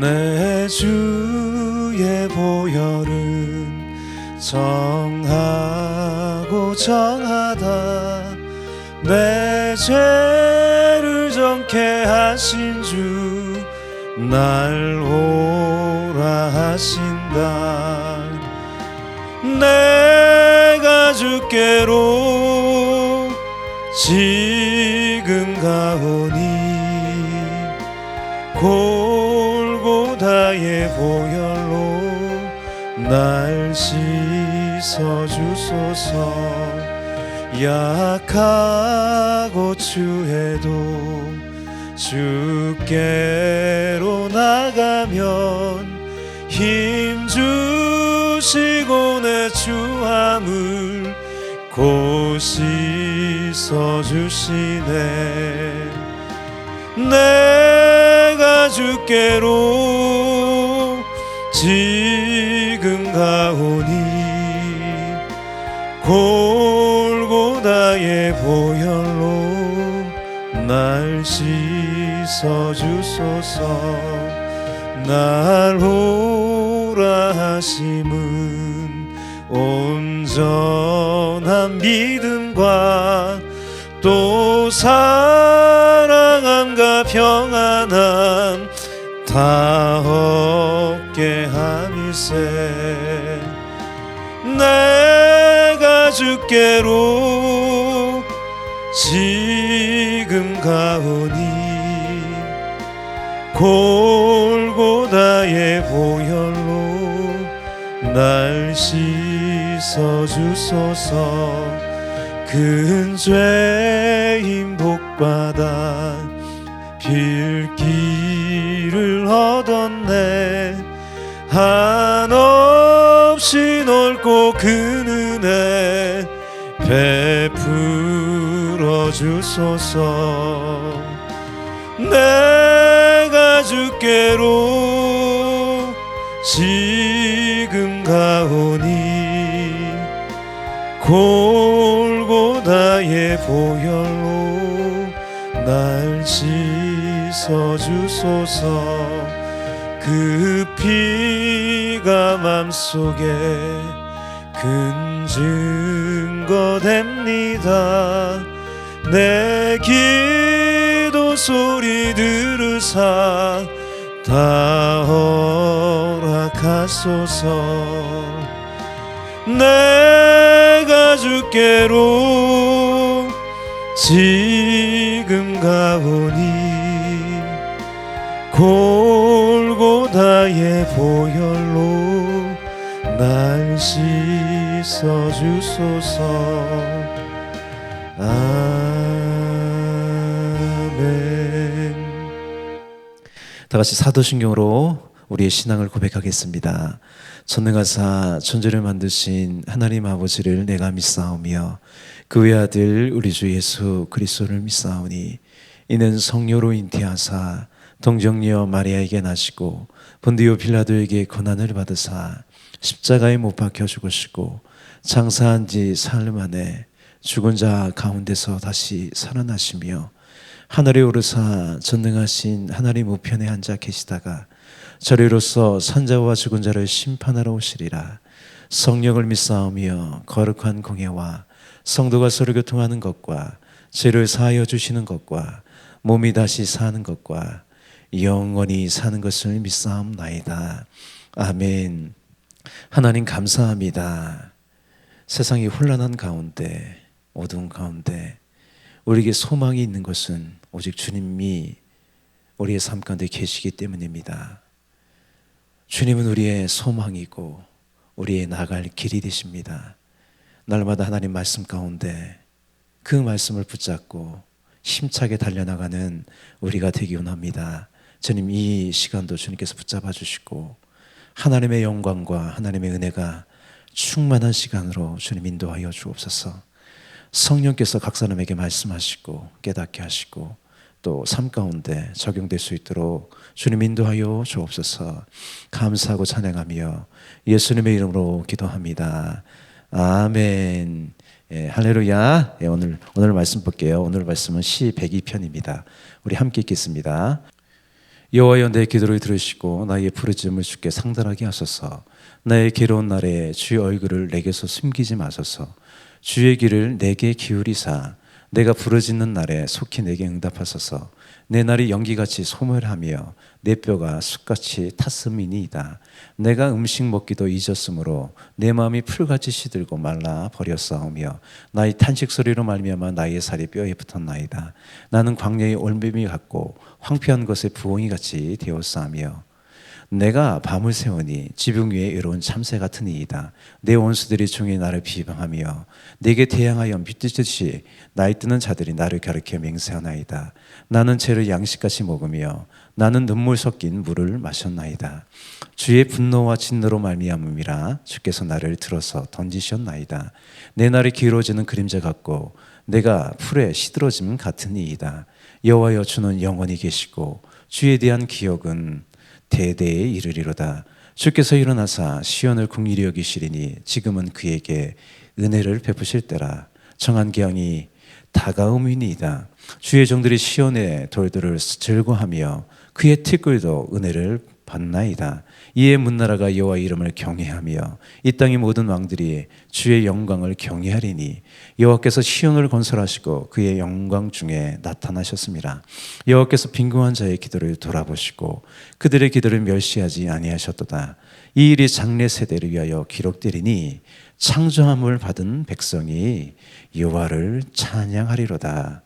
내 주의 보혈은 정하고 정하다. 내 죄를 정케 하신 주 날 오라 하신다. 내가 주께로 지금 가오니 골고다의 보혈로 날 씻어주소서. 약하고 추해도 주께로 나가면 힘주시고 내 추함을 곧 씻어주시네. 내가 주께로 지금 가오니 골고다의 보혈로 날 씻어주소서. 날 오라 하심은 온전한 믿음과 또 사랑함과 평안함 다 얻게 함일세. 내가 주께로 지금 가오니 골고다의 보혈로 날 씻어주소서. 큰 죄인 복받아 빌기를 얻었네. 한없이 넓고 큰 은혜 베풀어 주소서. 내가 주께로 지금 가오니 골고다의 보혈로 날 씻어주소서. 그 피가 맘속에 큰 증거 됩니다. 내 기도 소리 들으사 다 허락하소서. 내가 주께로 지금 가오니 골고다의 보혈로 날 씻어주소서. 아멘. 다같이 사도신경으로 우리의 신앙을 고백하겠습니다. 전능하사 천지를 만드신 하나님 아버지를 내가 믿사오며 그 외아들 우리 주 예수 그리스도를 믿사오니 이는 성령으로 잉태하사 동정녀 마리아에게 나시고 본디오 빌라도에게 고난을 받으사 십자가에 못 박혀 죽으시고 장사한 지 사흘 만에 죽은 자 가운데서 다시 살아나시며 하늘에 오르사 전능하신 하나님 우편에 앉아 계시다가 저리로서 산자와 죽은 자를 심판하러 오시리라. 성령을 믿사오며 거룩한 공예와 성도가 서로 교통하는 것과 죄를 사하여 주시는 것과 몸이 다시 사는 것과 영원히 사는 것을 믿사옵나이다. 아멘. 하나님 감사합니다. 세상이 혼란한 가운데, 어두운 가운데 우리에게 소망이 있는 것은 오직 주님이 우리의 삶 가운데 계시기 때문입니다. 주님은 우리의 소망이고 우리의 나갈 길이 되십니다. 날마다 하나님 말씀 가운데 그 말씀을 붙잡고 힘차게 달려나가는 우리가 되기 원합니다. 주님, 이 시간도 주님께서 붙잡아 주시고 하나님의 영광과 하나님의 은혜가 충만한 시간으로 주님 인도하여 주옵소서. 성령께서 각 사람에게 말씀하시고 깨닫게 하시고 또 삶 가운데 적용될 수 있도록 주님 인도하여 주옵소서. 감사하고 찬양하며 예수님의 이름으로 기도합니다. 아멘. 할렐루야. 오늘 말씀 볼게요. 오늘 말씀은 시 102편입니다. 우리 함께 읽겠습니다. 여호와여, 내 기도를 들으시고 나의 부르짖음을 주께 상달하게 하소서. 나의 괴로운 날에 주의 얼굴을 내게서 숨기지 마소서. 주의 귀를 내게 기울이사 내가 부르짖는 날에 속히 내게 응답하소서. 내 날이 연기같이 소멸하며 내 뼈가 숯같이 탔음이니이다. 내가 음식 먹기도 잊었으므로 내 마음이 풀같이 시들고 말라 버렸사오며 나의 탄식 소리로 말미암아 나의 살이 뼈에 붙었나이다. 나는 광야의 올빼미 같고 황폐한 것의 부엉이같이 되었사오며 내가 밤을 새우니 지붕 위에 외로운 참새 같으니이다. 내 원수들이 종일 나를 비방하며 내게 대항하여 미치듯이 나이 뜨는 자들이 나를 가리켜 맹세하나이다. 나는 죄를 양식같이 먹으며 나는 눈물 섞인 물을 마셨나이다. 주의 분노와 진노로 말미암음이라 주께서 나를 들어서 던지셨나이다. 내 날이 길어지는 그림자 같고 내가 풀에 시들어짐 같으니이다. 여호와여, 주는 영원히 계시고 주에 대한 기억은 대대에 이르리로다. 주께서 일어나사 시온을 긍휼히 여기시리니 지금은 그에게 은혜를 베푸실 때라. 정한 기한이 다가옴이니이다. 주의 종들이 시온의 돌들을 즐거하며 그의 티끌도 은혜를 받나이다. 이에 문나라가 여호와 이름을 경외하며 이 땅의 모든 왕들이 주의 영광을 경외하리니 여호와께서 시온을 건설하시고 그의 영광 중에 나타나셨습니다. 여호와께서 빈궁한 자의 기도를 돌아보시고 그들의 기도를 멸시하지 아니하셨도다. 이 일이 장래 세대를 위하여 기록되리니 창조함을 받은 백성이 여호와를 찬양하리로다.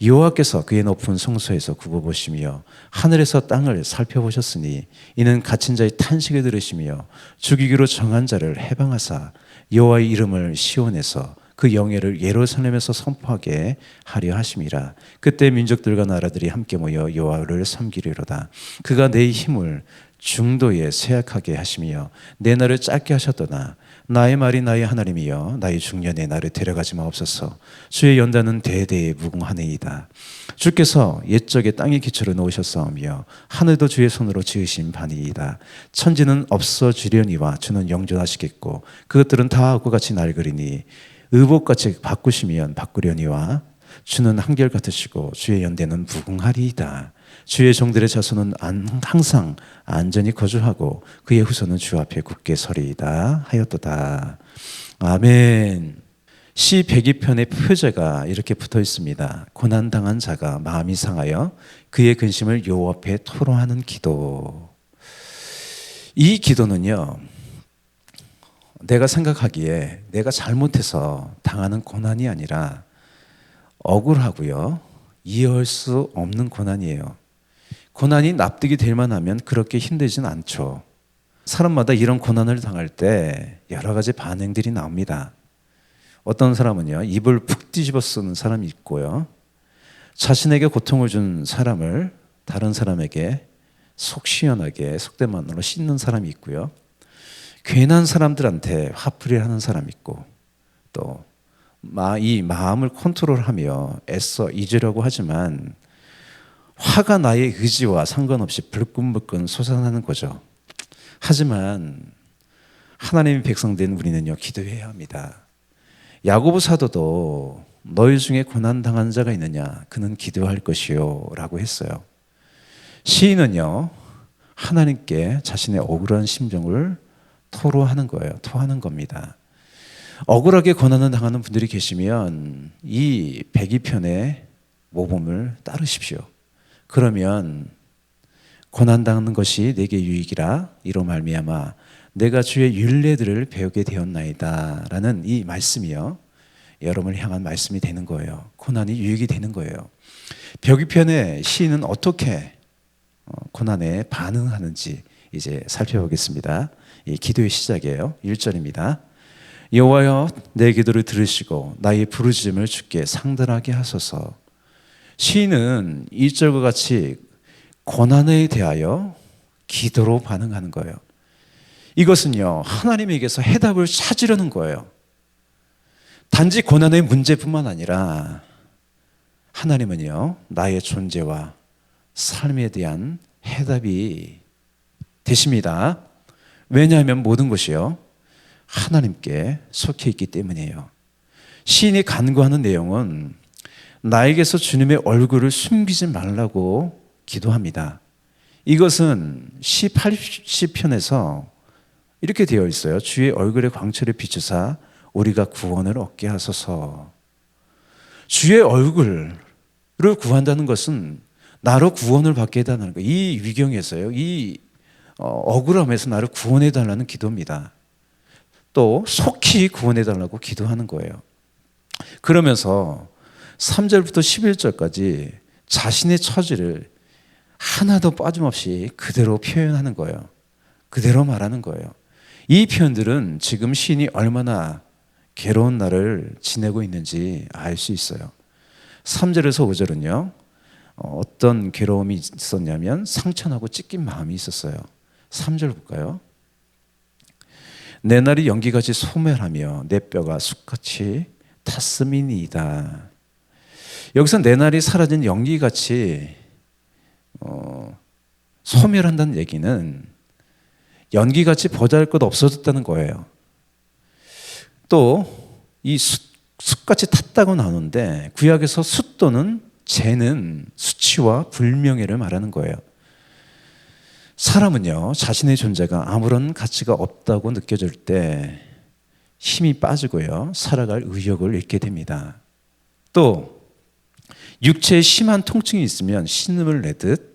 여호와께서 그의 높은 성소에서 굽어보시며 하늘에서 땅을 살펴보셨으니 이는 갇힌 자의 탄식을 들으시며 죽이기로 정한 자를 해방하사 여호와의 이름을 시온에서 그 영예를 예루살렘에서 선포하게 하려 하심이라. 그때 민족들과 나라들이 함께 모여 여호와를 섬기리로다. 그가 내 힘을 중도에 쇠약하게 하시며 내 날을 짧게 하셨도다. 나의 말이 나의 하나님이여, 나의 중년에 나를 데려가지 마옵소서. 주의 연단은 대대에 무궁하니이다. 주께서 옛적에 땅의 기초를 놓으셨사오며 하늘도 주의 손으로 지으신 바니이다. 천지는 없어지려니와 주는 영존하시겠고 그것들은 다 하고 같이 낡으리니 의복같이 바꾸시면 바꾸려니와 주는 한결같으시고 주의 연대는 무궁하리이다. 주의 종들의 자손은 항상 안전히 거주하고 그의 후손은 주 앞에 굳게 서리이다 하였도다. 아멘. 시 102편의 표제가 이렇게 붙어 있습니다. 고난당한 자가 마음이 상하여 그의 근심을 여호와 앞에 토로하는 기도. 이 기도는요, 내가 생각하기에 내가 잘못해서 당하는 고난이 아니라 억울하고요, 이해할 수 없는 고난이에요. 고난이 납득이 될 만하면 그렇게 힘들진 않죠. 사람마다 이런 고난을 당할 때 여러 가지 반응들이 나옵니다. 어떤 사람은요, 입을 푹 뒤집어 쓰는 사람이 있고요, 자신에게 고통을 준 사람을 다른 사람에게 속 시원하게 속된 말로 씻는 사람이 있고요, 괜한 사람들한테 화풀이를 하는 사람이 있고, 또 이 마음을 컨트롤하며 애써 잊으려고 하지만 화가 나의 의지와 상관없이 불끈불끈 솟아나는 거죠. 하지만 하나님의 백성된 우리는요, 기도해야 합니다. 야고보 사도도 너희 중에 고난당한 자가 있느냐? 그는 기도할 것이요 라고 했어요. 시인은요, 하나님께 자신의 억울한 심정을 토로하는 거예요. 토하는 겁니다. 억울하게 고난을 당하는 분들이 계시면 이 102편의 모범을 따르십시오. 그러면 고난당하는 것이 내게 유익이라 이로 말미암아 내가 주의 율례들을 배우게 되었나이다 라는 이 말씀이요, 여러분을 향한 말씀이 되는 거예요. 고난이 유익이 되는 거예요. 102편의 시인은 어떻게 고난에 반응하는지 이제 살펴보겠습니다. 이 기도의 시작이에요. 1절입니다. 여호와여, 내 기도를 들으시고 나의 부르짖음을 주께 상달하게 하소서. 시인은 1절과 같이 고난에 대하여 기도로 반응하는 거예요. 이것은요, 하나님에게서 해답을 찾으려는 거예요. 단지 고난의 문제뿐만 아니라 하나님은요, 나의 존재와 삶에 대한 해답이 되십니다. 왜냐하면 모든 것이요, 하나님께 속해 있기 때문이에요. 시인이 간구하는 내용은 나에게서 주님의 얼굴을 숨기지 말라고 기도합니다. 이것은 시 80편에서 이렇게 되어 있어요. 주의 얼굴의 광채를 비추사 우리가 구원을 얻게 하소서. 주의 얼굴을 구한다는 것은 나로 구원을 받게 해달라는 거예요. 이 위경에서요. 이 억울함에서 나를 구원해 달라는 기도입니다. 또 속히 구원해 달라고 기도하는 거예요. 그러면서 3절부터 11절까지 자신의 처지를 하나도 빠짐없이 그대로 표현하는 거예요. 그대로 말하는 거예요. 이 표현들은 지금 시인이 얼마나 괴로운 날을 지내고 있는지 알 수 있어요. 3절에서 5절은요. 어떤 괴로움이 있었냐면 상처나고 찢긴 마음이 있었어요. 3절 볼까요? 내 날이 연기같이 소멸하며 내 뼈가 숯같이 탔음이니이다. 여기서 내 날이 사라진 연기같이 소멸한다는 얘기는 연기같이 보잘것 없어졌다는 거예요. 또 이 숯같이 탔다고 나오는데 구약에서 숯 또는 재는 수치와 불명예를 말하는 거예요. 사람은요, 자신의 존재가 아무런 가치가 없다고 느껴질 때 힘이 빠지고요, 살아갈 의욕을 잃게 됩니다. 또 육체에 심한 통증이 있으면 신음을 내듯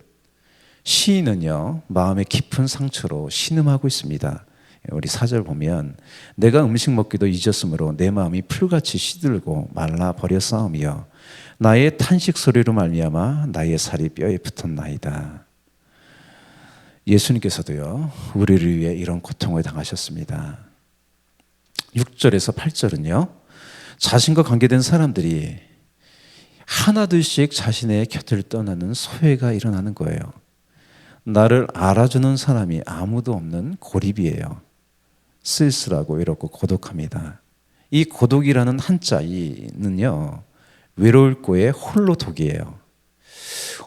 시인은요, 마음의 깊은 상처로 신음하고 있습니다. 우리 4절 보면 내가 음식 먹기도 잊었으므로 내 마음이 풀같이 시들고 말라 버렸사오며 나의 탄식 소리로 말미암아 나의 살이 뼈에 붙었나이다. 예수님께서도요, 우리를 위해 이런 고통을 당하셨습니다. 6절에서 8절은요, 자신과 관계된 사람들이 하나둘씩 자신의 곁을 떠나는 소외가 일어나는 거예요. 나를 알아주는 사람이 아무도 없는 고립이에요. 쓸쓸하고 외롭고 고독합니다. 이 고독이라는 한자이는요, 외로울 거에 홀로 독이에요.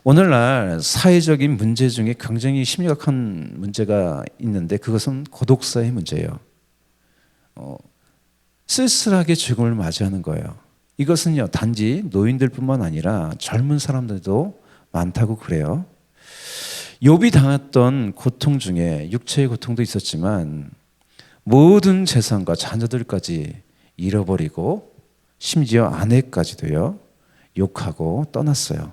오늘날 사회적인 문제 중에 굉장히 심각한 문제가 있는데 그것은 고독사의 문제예요. 쓸쓸하게 죽음을 맞이하는 거예요. 이것은요, 단지 노인들뿐만 아니라 젊은 사람들도 많다고 그래요. 욥이 당했던 고통 중에 육체의 고통도 있었지만 모든 재산과 자녀들까지 잃어버리고 심지어 아내까지도요, 욕하고 떠났어요.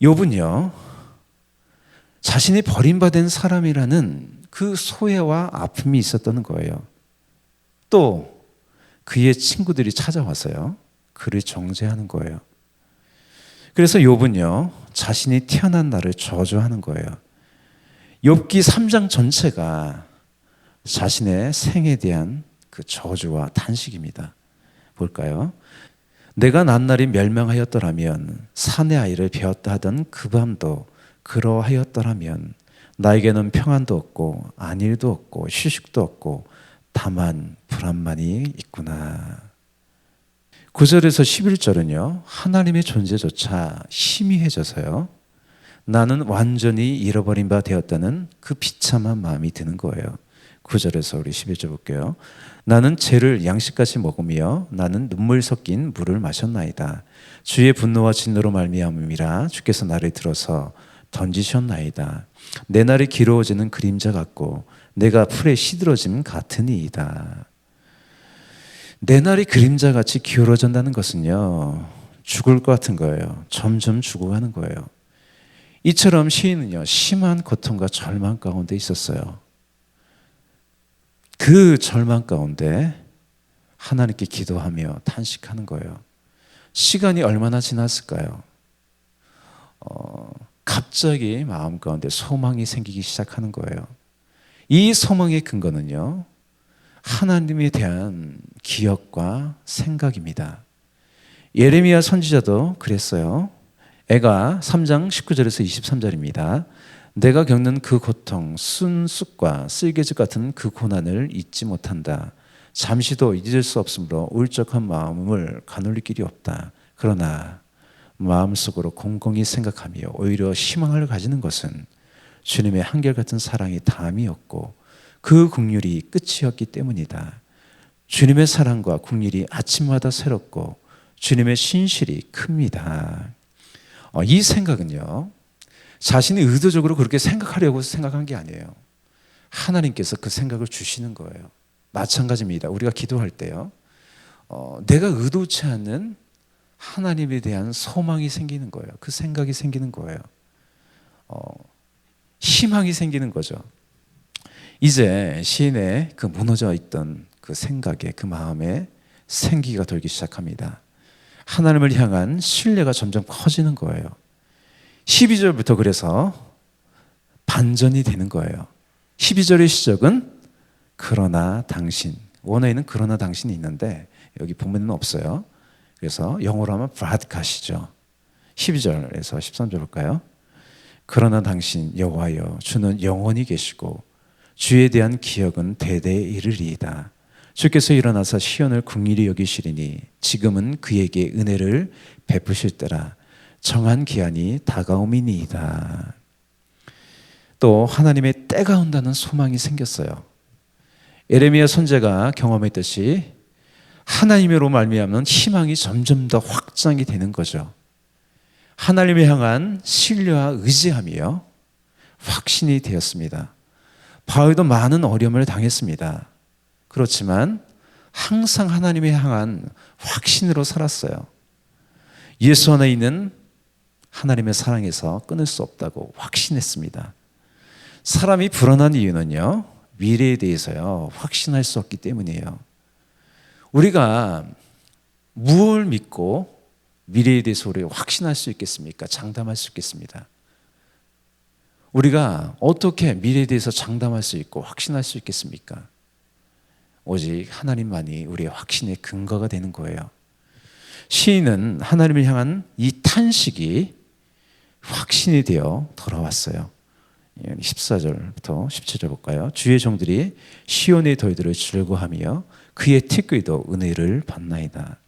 욥은요, 자신이 버림받은 사람이라는 그 소외와 아픔이 있었다는 거예요. 또 그의 친구들이 찾아와서요, 그를 정죄하는 거예요. 그래서 욥은요, 자신이 태어난 날을 저주하는 거예요. 욥기 3장 전체가 자신의 생에 대한 그 저주와 탄식입니다. 볼까요? 내가 난 날이 멸망하였더라면 산의 아이를 베었다 하던 그 밤도 그러하였더라면 나에게는 평안도 없고 안일도 없고 휴식도 없고 다만 불안만이 있구나. 9절에서 11절은요, 하나님의 존재조차 희미해져서요, 나는 완전히 잃어버린 바 되었다는 그 비참한 마음이 드는 거예요. 9절에서 우리 11절 볼게요. 나는 죄를 양식같이 먹으며 나는 눈물 섞인 물을 마셨나이다. 주의 분노와 진노로 말미암음이라 주께서 나를 들어서 던지셨나이다. 내 날이 길어지는 그림자 같고 내가 풀에 시들어짐 같으니이다. 내 날이 그림자같이 기울어진다는 것은요, 죽을 것 같은 거예요. 점점 죽어가는 거예요. 이처럼 시인은요, 심한 고통과 절망 가운데 있었어요. 그 절망 가운데 하나님께 기도하며 탄식하는 거예요. 시간이 얼마나 지났을까요? 갑자기 마음 가운데 소망이 생기기 시작하는 거예요. 이 소망의 근거는요, 하나님에 대한 기억과 생각입니다. 예레미야 선지자도 그랬어요. 애가 3장 19절에서 23절입니다. 내가 겪는 그 고통, 순쑥과 쓸개즙 같은 그 고난을 잊지 못한다. 잠시도 잊을 수 없으므로 울적한 마음을 가눌 길이 없다. 그러나 마음속으로 공공히 생각하며 오히려 희망을 가지는 것은 주님의 한결같은 사랑이 다함이었고 그 긍휼이 끝이었기 때문이다. 주님의 사랑과 긍휼이 아침마다 새롭고 주님의 신실이 큽니다. 이 생각은요, 자신이 의도적으로 그렇게 생각하려고 생각한 게 아니에요. 하나님께서 그 생각을 주시는 거예요. 마찬가지입니다. 우리가 기도할 때요, 내가 의도치 않는 하나님에 대한 소망이 생기는 거예요. 그 생각이 생기는 거예요. 희망이 생기는 거죠. 이제 시인의 그 무너져 있던 그 생각에, 그 마음에 생기가 돌기 시작합니다. 하나님을 향한 신뢰가 점점 커지는 거예요. 12절부터 그래서 반전이 되는 거예요. 12절의 시작은 그러나 당신, 원어에는 그러나 당신이 있는데 여기 본문에는 없어요. 그래서 영어로 하면 but 가시죠. 12절에서 13절 볼까요? 그러나 당신 여호와여, 주는 영원히 계시고 주에 대한 기억은 대대에 이르리이다. 주께서 일어나서 시온을 긍휼히 여기시리니 지금은 그에게 은혜를 베푸실 때라. 정한 기한이 다가옴이니이다. 또 하나님의 때가 온다는 소망이 생겼어요. 예레미야 선지자가 경험했듯이 하나님으로 말미암는 희망이 점점 더 확장이 되는 거죠. 하나님을 향한 신뢰와 의지함이요, 확신이 되었습니다. 바울도 많은 어려움을 당했습니다. 그렇지만 항상 하나님을 향한 확신으로 살았어요. 예수 안에 있는 하나님의 사랑에서 끊을 수 없다고 확신했습니다. 사람이 불안한 이유는요, 미래에 대해서요, 확신할 수 없기 때문이에요. 우리가 무엇을 믿고 미래에 대해서 우리가 확신할 수 있겠습니까? 장담할 수 있겠습니다. 우리가 어떻게 미래에 대해서 장담할 수 있고 확신할 수 있겠습니까? 오직 하나님만이 우리의 확신의 근거가 되는 거예요. 시인은 하나님을 향한 이 탄식이 확신이 되어 돌아왔어요. 14절부터 17절 볼까요? 주의 종들이 시온의 돌들을 즐거워하며 그의 티끌도 은혜를 받나이다.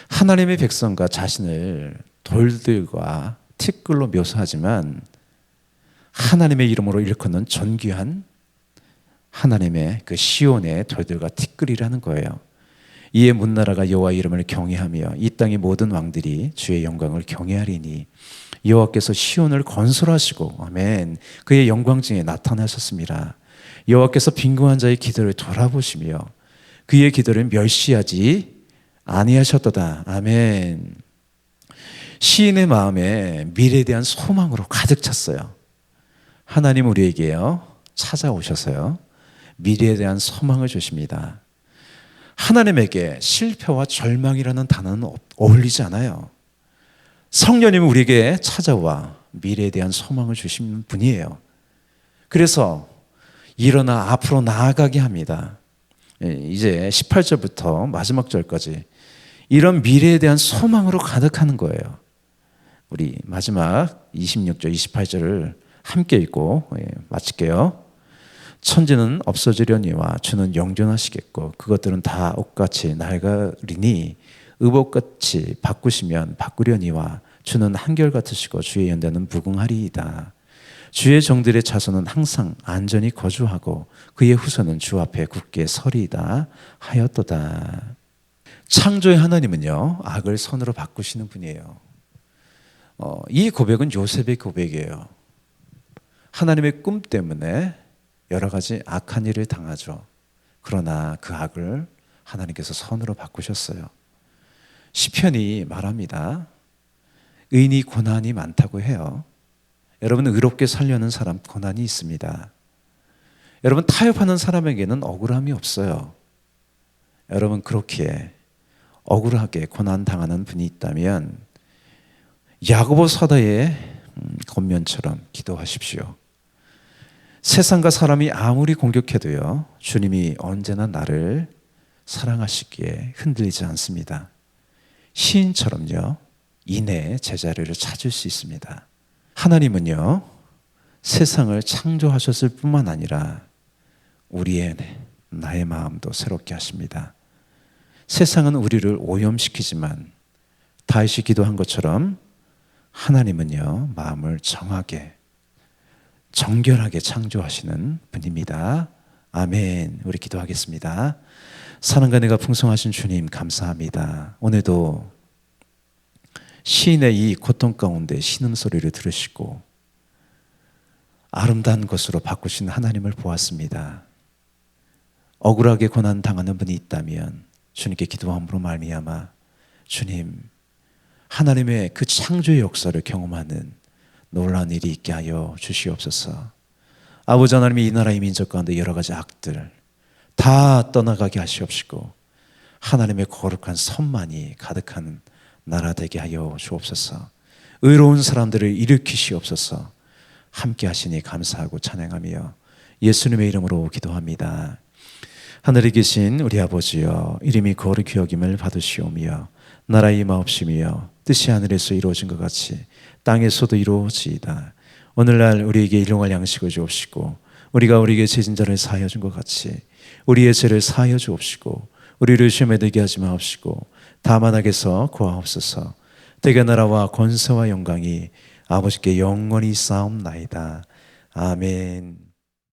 하나님의 백성과 자신을 돌들과 티끌로 묘사하지만 하나님의 이름으로 일컫는 존귀한 하나님의 그 시온의 돌들과 티끌이라는 거예요. 이에 문나라가 여호와 이름을 경외하며 이 땅의 모든 왕들이 주의 영광을 경외하리니 여호와께서 시온을 건설하시고 아멘 그의 영광 중에 나타나셨습니다. 여호와께서 빈궁한 자의 기도를 돌아보시며 그의 기도를 멸시하지 아니하셨도다. 아멘. 시인의 마음에 미래에 대한 소망으로 가득 찼어요. 하나님 우리에게요 찾아오셔서요 미래에 대한 소망을 주십니다. 하나님에게 실패와 절망이라는 단어는 어울리지 않아요. 성령님은 우리에게 찾아와 미래에 대한 소망을 주시는 분이에요. 그래서 일어나 앞으로 나아가게 합니다. 이제 18절부터 마지막 절까지 이런 미래에 대한 소망으로 가득하는 거예요. 우리 마지막 26절, 28절을 함께 읽고 마칠게요. 천지는 없어지려니와 주는 영존하시겠고 그것들은 다 옷같이 낡으리니 의복같이 바꾸시면 바꾸려니와 주는 한결같으시고 주의 연단은 무궁하리이다. 주의 종들의 자손은 항상 안전히 거주하고 그의 후손은 주 앞에 굳게 서리이다 하였도다. 창조의 하나님은요 악을 선으로 바꾸시는 분이에요. 이 고백은 요셉의 고백이에요. 하나님의 꿈 때문에 여러 가지 악한 일을 당하죠. 그러나 그 악을 하나님께서 선으로 바꾸셨어요. 시편이 말합니다. 의인이 고난이 많다고 해요. 여러분 의롭게 살려는 사람 고난이 있습니다. 여러분 타협하는 사람에게는 억울함이 없어요. 여러분 그렇게 억울하게 고난 당하는 분이 있다면 야고보 사도의 겉면처럼 기도하십시오. 세상과 사람이 아무리 공격해도요 주님이 언제나 나를 사랑하시기에 흔들리지 않습니다. 시인처럼요 인내의 제자리를 찾을 수 있습니다. 하나님은요 세상을 창조하셨을 뿐만 아니라 우리의 나의 마음도 새롭게 하십니다. 세상은 우리를 오염시키지만 다윗이 기도한 것처럼 하나님은요 마음을 정결하게 창조하시는 분입니다. 아멘. 우리 기도하겠습니다. 사랑과 은혜가 풍성하신 주님 감사합니다. 오늘도 시인의 이 고통 가운데 신음소리를 들으시고 아름다운 것으로 바꾸신 하나님을 보았습니다. 억울하게 고난 당하는 분이 있다면 주님께 기도함으로 말미암아 주님, 하나님의 그 창조의 역사를 경험하는 놀라운 일이 있게 하여 주시옵소서. 아버지 하나님이 이 나라의 민족 가운데 여러 가지 악들 다 떠나가게 하시옵시고 하나님의 거룩한 선만이 가득한 나라 되게 하여 주옵소서. 의로운 사람들을 일으키시옵소서. 함께 하시니 감사하고 찬양하며 예수님의 이름으로 기도합니다. 하늘에 계신 우리 아버지여, 이름이 거룩히 여김을 받으시오며 나라의 임하옵시며 뜻이 하늘에서 이루어진 것 같이 땅에서도 이루어지이다. 오늘날 우리에게 일용할 양식을 주옵시고 우리가 우리에게 죄진 자를 사하여 준 것 같이 우리의 죄를 사하여 주옵시고 우리를 시험에 들게 하지 마옵시고 다만 악에서 구하옵소서. 대개 나라와 권세와 영광이 아버지께 영원히 쌓옵나이다. 아멘.